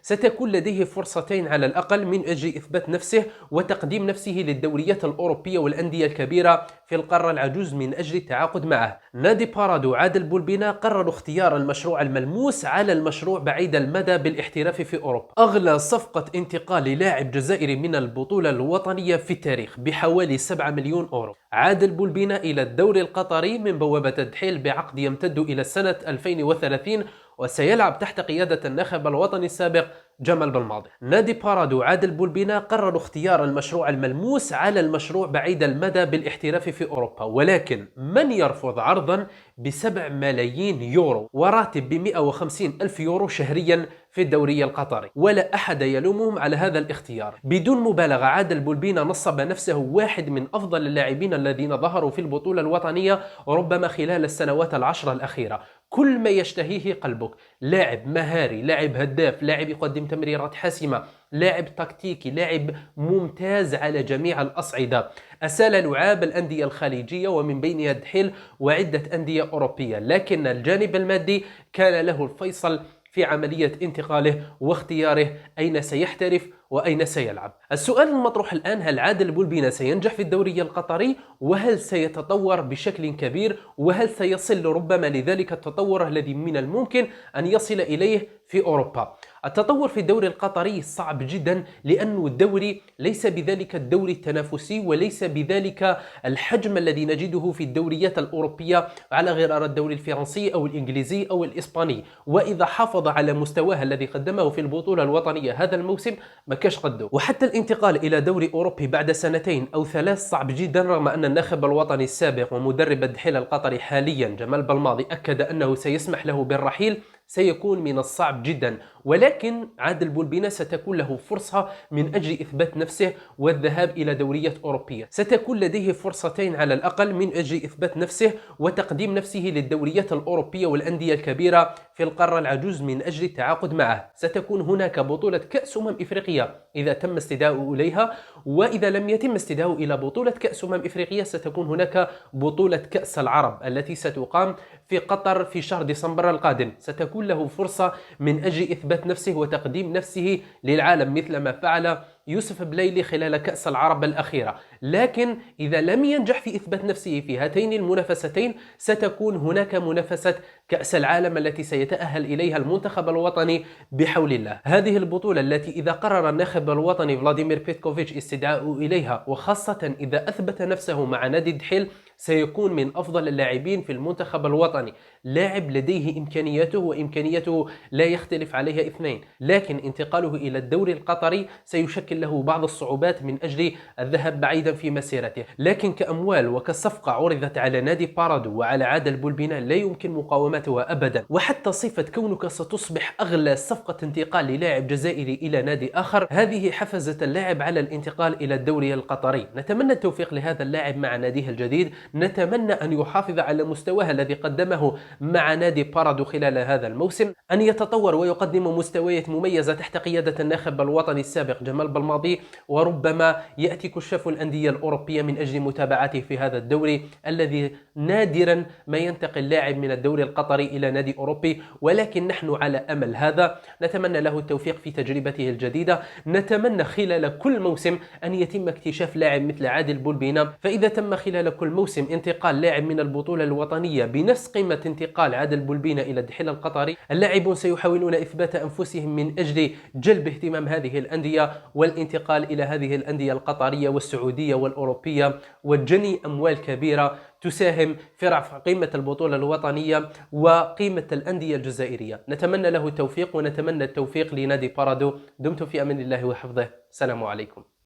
ستكون لديه فرصتين على الأقل من أجل إثبات نفسه وتقديم نفسه للدوريات الأوروبية والأندية الكبيرة في القارة العجوز من أجل التعاقد معه. نادي بارادو عادل بولبينا قرروا اختيار المشروع الملموس على المشروع بعيد المدى بالاحتراف في أوروبا. أغلى صفقة انتقال للاعب جزائري من البطولة الوطنية في التاريخ بحوالي 7 مليون أورو. عادل بولبينا إلى الدوري القطري من بوابة الدحيل بعقد يمتد إلى سنة 2030، وسيلعب تحت قيادة الناخب الوطني السابق جمال بالماضي. نادي بارادو عادل بولبينا قرروا اختيار المشروع الملموس على المشروع بعيد المدى بالاحتراف في أوروبا، ولكن من يرفض عرضا ب7 ملايين يورو وراتب ب150 ألف يورو شهريا في الدوري القطري؟ ولا أحد يلومهم على هذا الاختيار. بدون مبالغة عادل بولبينا نصب نفسه واحد من أفضل اللاعبين الذين ظهروا في البطولة الوطنية ربما خلال السنوات العشر الأخيرة. كل ما يشتهيه قلبك، لاعب مهاري، لاعب هداف، لاعب يقدم تمريرات حاسمة، لاعب تكتيكي، لاعب ممتاز على جميع الأصعدة. أسال لعاب الأندية الخليجية ومن بينها الدحيل وعدة أندية أوروبية، لكن الجانب المادي كان له الفيصل في عملية انتقاله واختياره أين سيحترف وأين سيلعب. السؤال المطروح الآن: هل عادل بولبينا سينجح في الدوري القطري؟ وهل سيتطور بشكل كبير؟ وهل سيصل ربما لذلك التطور الذي من الممكن أن يصل إليه في أوروبا؟ التطور في الدوري القطري صعب جدا، لأن الدوري ليس بذلك الدوري التنافسي وليس بذلك الحجم الذي نجده في الدوريات الأوروبية على غرار الدوري الفرنسي أو الإنجليزي أو الإسباني. وإذا حافظ على مستواه الذي قدمه في البطولة الوطنية هذا الموسم ما كاش قده. وحتى الانتقال إلى دوري أوروبي بعد سنتين أو ثلاث صعب جدا، رغم أن الناخب الوطني السابق ومدرب الدحيل القطري حاليا جمال بالماضي أكد أنه سيسمح له بالرحيل، سيكون من الصعب جدا. ولكن عادل بولبينا ستكون له فرصة من أجل إثبات نفسه والذهاب إلى دوريات أوروبية. ستكون لديه فرصتين على الأقل من أجل إثبات نفسه وتقديم نفسه للدوريات الأوروبية والأندية الكبيرة في القارة العجوز من أجل التعاقد معه. ستكون هناك بطولة كأس إفريقيا إذا تم استدعاؤه إليها، وإذا لم يتم استدعاؤه إلى بطولة كأس إفريقيا ستكون هناك بطولة كأس العرب التي ستقام في قطر في شهر ديسمبر القادم. ستكون له فرصة من أجل إثبات نفسه وتقديم نفسه للعالم مثل ما فعل يوسف بليلي خلال كأس العرب الأخيرة. لكن إذا لم ينجح في إثبات نفسه في هاتين المنافستين، ستكون هناك منافسة كأس العالم التي سيتأهل إليها المنتخب الوطني بحول الله. هذه البطولة التي إذا قرر الناخب الوطني فلاديمير بيتكوفيتش استدعاؤه إليها، وخاصة إذا أثبت نفسه مع نادي الدحيل، سيكون من أفضل اللاعبين في المنتخب الوطني. لاعب لديه إمكانياته وإمكانياته لا يختلف عليها اثنين، لكن انتقاله إلى الدوري القطري سيشكل له بعض الصعوبات من أجل الذهاب بعيدا في مسيرته. لكن كأموال وكصفقة عرضت على نادي بارادو وعلى عادل بولبينا لا يمكن مقاومتها أبدا. وحتى صفة كونك ستصبح أغلى صفقة انتقال للاعب جزائري إلى نادي آخر، هذه حفزت اللاعب على الانتقال إلى الدوري القطري. نتمنى التوفيق لهذا اللاعب مع ناديه الجديد، نتمنى أن يحافظ على مستواه الذي قدمه مع نادي بارادو خلال هذا الموسم، أن يتطور ويقدم مستويات مميزة تحت قيادة الناخب الوطني السابق جمال بالماضي، وربما يأتي كشاف الأندية الأوروبية من أجل متابعته في هذا الدوري الذي نادرا ما ينتقل لاعب من الدوري القطري إلى نادي أوروبي. ولكن نحن على أمل هذا، نتمنى له التوفيق في تجربته الجديدة. نتمنى خلال كل موسم أن يتم اكتشاف لاعب مثل عادل بولبينا، فإذا تم خلال كل موسم انتقال لاعب من البطولة الوطنية بنفس قيمة انتقال عادل بولبينا إلى الدحيل القطري، اللاعبون سيحاولون إثبات أنفسهم من أجل جلب اهتمام هذه الأندية والانتقال إلى هذه الأندية القطرية والسعودية والأوروبية، وجني أموال كبيرة تساهم في رفع قيمة البطولة الوطنية وقيمة الأندية الجزائرية. نتمنى له التوفيق ونتمنى التوفيق لنادي بارادو. دمتم في أمان الله وحفظه. السلام عليكم.